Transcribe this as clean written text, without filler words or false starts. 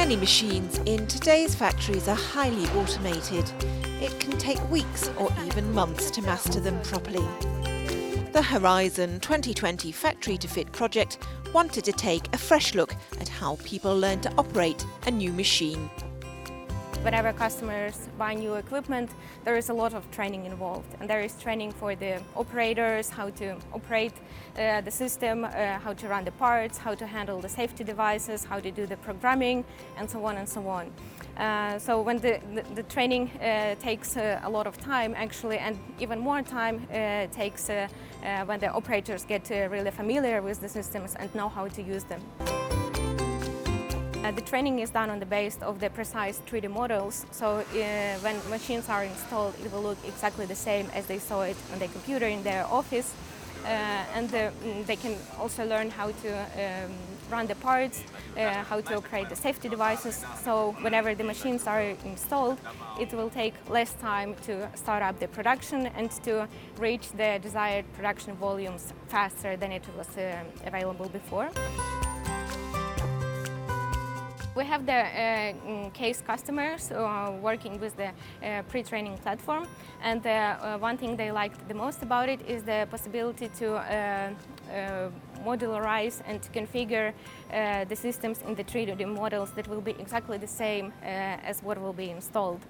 Many machines in today's factories are highly automated. It can take weeks or even months to master them properly. The Horizon 2020 Factory to Fit project wanted to take a fresh look at how people learn to operate a new machine. Whenever customers buy new equipment, there is a lot of training involved, and there is training for the operators, how to operate the system, how to run the parts, how to handle the safety devices, how to do the programming, and so on and so on. So when the training takes a lot of time actually, and even more time takes when the operators get really familiar with the systems and know how to use them. The training is done on the basis of the precise 3D models, so when machines are installed, it will look exactly the same as they saw it on the computer in their office. And they can also learn how to run the parts, how to operate the safety devices, so whenever the machines are installed, it will take less time to start up the production and to reach the desired production volumes faster than it was available before. We have the case customers working with the pre-training platform, and one thing they liked the most about it is the possibility to modularize and configure the systems in the 3D models that will be exactly the same as what will be installed.